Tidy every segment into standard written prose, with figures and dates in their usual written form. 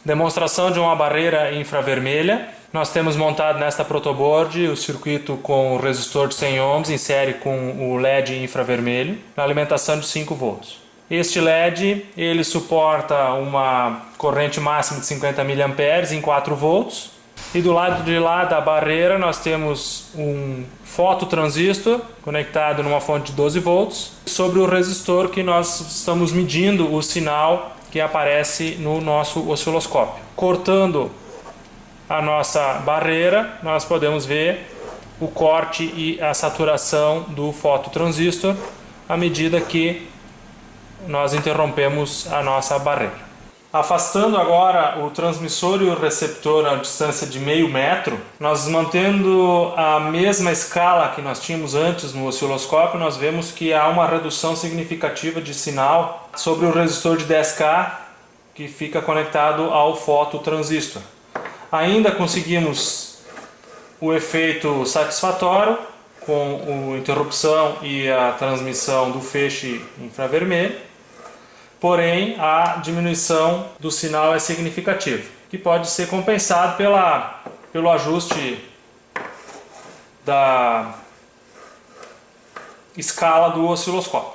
Demonstração de uma barreira infravermelha. Nós temos montado nesta protoboard o circuito com o resistor de 100 ohms em série com o LED infravermelho, na alimentação de 5 volts. Este LED ele suporta uma corrente máxima de 50 mA em 4 volts. E do lado de lá da barreira nós temos um fototransistor conectado numa fonte de 12 volts sobre o resistor que nós estamos medindo o sinal que aparece no nosso osciloscópio. Cortando a nossa barreira, nós podemos ver o corte e a saturação do fototransistor à medida que nós interrompemos a nossa barreira. Afastando agora o transmissor e o receptor a distância de meio metro, nós mantendo a mesma escala que nós tínhamos antes no osciloscópio, nós vemos que há uma redução significativa de sinal sobre o resistor de 10K que fica conectado ao fototransistor. Ainda conseguimos o efeito satisfatório com a interrupção e a transmissão do feixe infravermelho. Porém, a diminuição do sinal é significativa, que pode ser compensado pelo ajuste da escala do osciloscópio.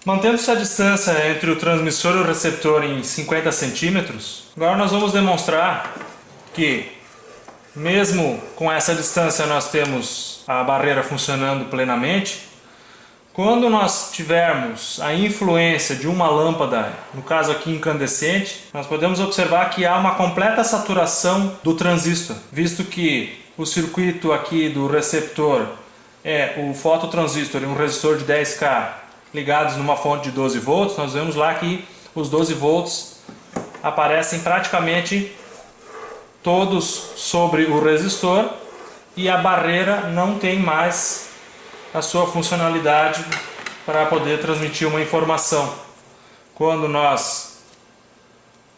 Mantendo-se a distância entre o transmissor e o receptor em 50 centímetros, agora nós vamos demonstrar que, mesmo com essa distância, nós temos a barreira funcionando plenamente. Quando nós tivermos a influência de uma lâmpada, no caso aqui incandescente, nós podemos observar que há uma completa saturação do transistor, visto que o circuito aqui do receptor é o fototransistor e um resistor de 10K ligados numa fonte de 12 volts, nós vemos lá que os 12 volts aparecem praticamente todos sobre o resistor e a barreira não tem mais a sua funcionalidade para poder transmitir uma informação. Quando nós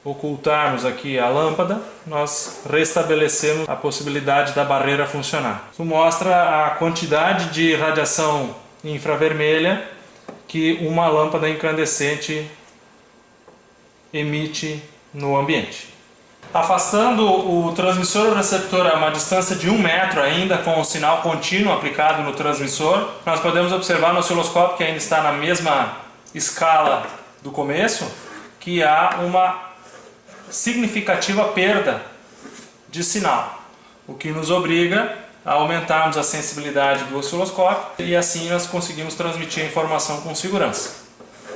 ocultarmos aqui a lâmpada, nós restabelecemos a possibilidade da barreira funcionar. Isso mostra a quantidade de radiação infravermelha que uma lâmpada incandescente emite no ambiente. Afastando o transmissor e o receptor a uma distância de 1 metro ainda com o sinal contínuo aplicado no transmissor, nós podemos observar no osciloscópio, que ainda está na mesma escala do começo, que há uma significativa perda de sinal, o que nos obriga a aumentarmos a sensibilidade do osciloscópio e assim nós conseguimos transmitir a informação com segurança.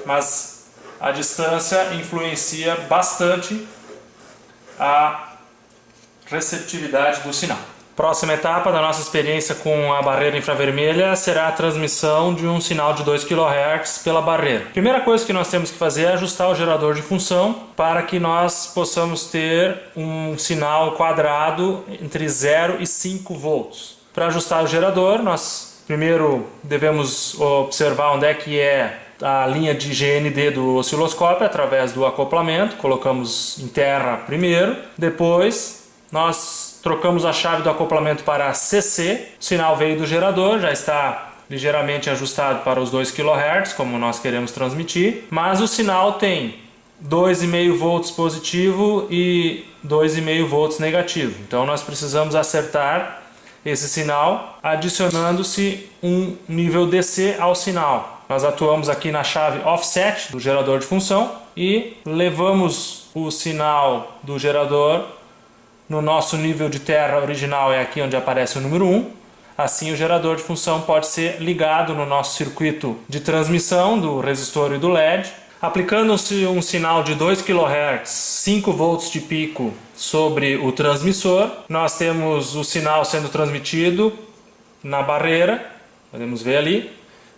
Mas a distância influencia bastante a receptividade do sinal. Próxima etapa da nossa experiência com a barreira infravermelha será a transmissão de um sinal de 2 kHz pela barreira. Primeira coisa que nós temos que fazer é ajustar o gerador de função para que nós possamos ter um sinal quadrado entre 0 e 5 volts. Para ajustar o gerador, nós primeiro devemos observar onde é que é a linha de GND do osciloscópio através do acoplamento. Colocamos em terra primeiro, depois nós trocamos a chave do acoplamento para CC, o sinal veio do gerador, já está ligeiramente ajustado para os 2 kHz, como nós queremos transmitir, mas o sinal tem 2,5 volts positivo e 2,5 volts negativo, então nós precisamos acertar esse sinal adicionando-se um nível DC ao sinal. Nós atuamos aqui na chave offset do gerador de função e levamos o sinal do gerador no nosso nível de terra original, é aqui onde aparece o número 1. Assim o gerador de função pode ser ligado no nosso circuito de transmissão do resistor e do LED. Aplicando-se um sinal de 2 kHz, 5 volts de pico sobre o transmissor, nós temos o sinal sendo transmitido na barreira, podemos ver ali,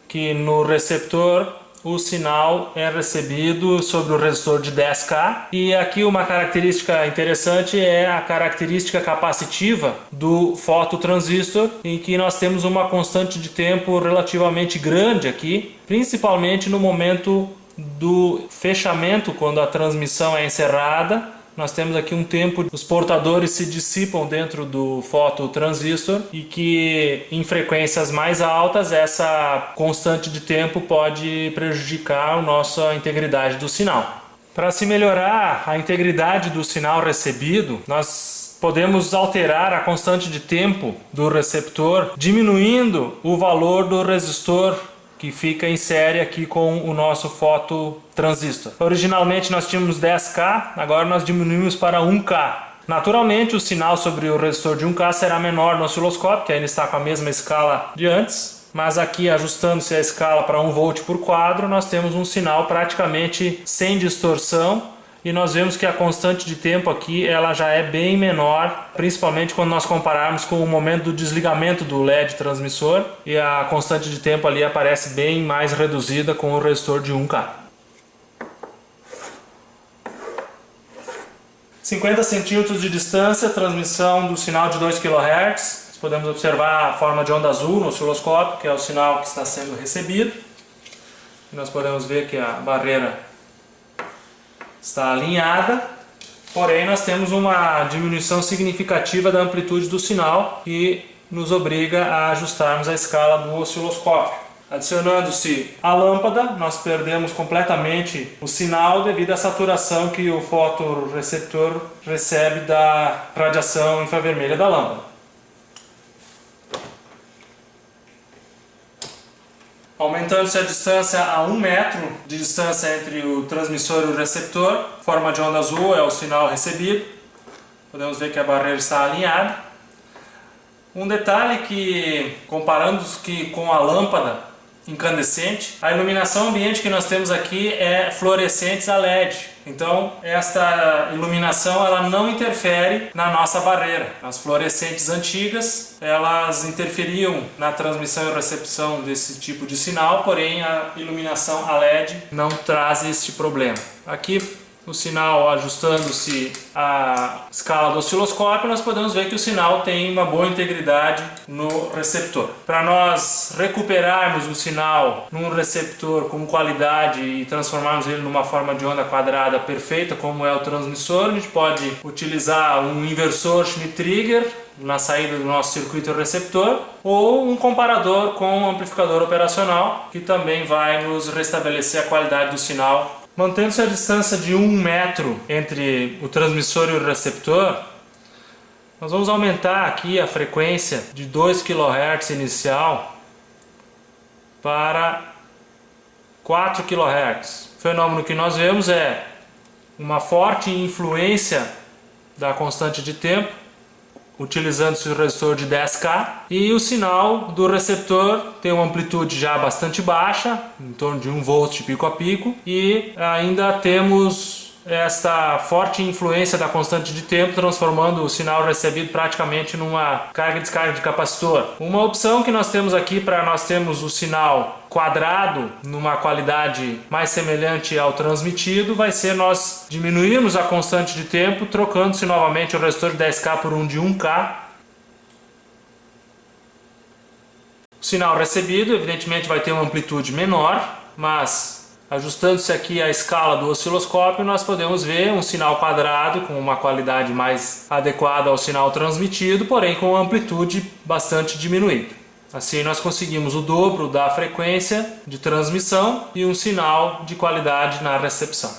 que no receptor o sinal é recebido sobre o resistor de 10K. E aqui uma característica interessante é a característica capacitiva do fototransistor, em que nós temos uma constante de tempo relativamente grande aqui, principalmente no momento do fechamento, quando a transmissão é encerrada. Nós temos aqui um tempo, os portadores se dissipam dentro do fototransistor e que em frequências mais altas essa constante de tempo pode prejudicar a nossa integridade do sinal. Para se melhorar a integridade do sinal recebido, nós podemos alterar a constante de tempo do receptor, diminuindo o valor do resistor que fica em série aqui com o nosso fototransistor. Originalmente nós tínhamos 10K, agora nós diminuímos para 1K. Naturalmente o sinal sobre o resistor de 1K será menor no osciloscópio, que ainda está com a mesma escala de antes, mas aqui ajustando-se a escala para 1 volt por quadro, nós temos um sinal praticamente sem distorção. E nós vemos que a constante de tempo aqui ela já é bem menor, principalmente quando nós compararmos com o momento do desligamento do LED transmissor, e a constante de tempo ali aparece bem mais reduzida com o resistor de 1K. 50 centímetros de distância, transmissão do sinal de 2 kHz. Nós podemos observar a forma de onda azul no osciloscópio, que é o sinal que está sendo recebido. E nós podemos ver que a barreira está alinhada, porém nós temos uma diminuição significativa da amplitude do sinal que nos obriga a ajustarmos a escala do osciloscópio. Adicionando-se a lâmpada, nós perdemos completamente o sinal devido à saturação que o fotoreceptor recebe da radiação infravermelha da lâmpada. Aumentando-se a distância a 1 metro de distância entre o transmissor e o receptor, forma de onda azul é o sinal recebido. Podemos ver que a barreira está alinhada. Um detalhe que, comparando com a lâmpada incandescente, a iluminação ambiente que nós temos aqui é fluorescentes a LED. Então, esta iluminação ela não interfere na nossa barreira. As fluorescentes antigas, elas interferiam na transmissão e recepção desse tipo de sinal, porém a iluminação a LED não traz este problema. Aqui, o sinal ajustando-se à escala do osciloscópio, nós podemos ver que o sinal tem uma boa integridade no receptor. Para nós recuperarmos o sinal num receptor com qualidade e transformarmos ele numa forma de onda quadrada perfeita, como é o transmissor, a gente pode utilizar um inversor Schmitt-Trigger na saída do nosso circuito receptor, ou um comparador com um amplificador operacional, que também vai nos restabelecer a qualidade do sinal. Mantendo-se a distância de 1 metro entre o transmissor e o receptor, nós vamos aumentar aqui a frequência de 2 kHz inicial para 4 kHz. O fenômeno que nós vemos é uma forte influência da constante de tempo, utilizando-se o resistor de 10K, e o sinal do receptor tem uma amplitude já bastante baixa, em torno de 1 volt de pico a pico, e ainda temos esta forte influência da constante de tempo, transformando o sinal recebido praticamente numa carga e descarga de capacitor. Uma opção que nós temos aqui para nós termos o sinal quadrado numa qualidade mais semelhante ao transmitido vai ser nós diminuirmos a constante de tempo, trocando-se novamente o resistor de 10K por um de 1K. O sinal recebido evidentemente vai ter uma amplitude menor, mas ajustando-se aqui a escala do osciloscópio, nós podemos ver um sinal quadrado com uma qualidade mais adequada ao sinal transmitido, porém com uma amplitude bastante diminuída. Assim nós conseguimos o dobro da frequência de transmissão e um sinal de qualidade na recepção.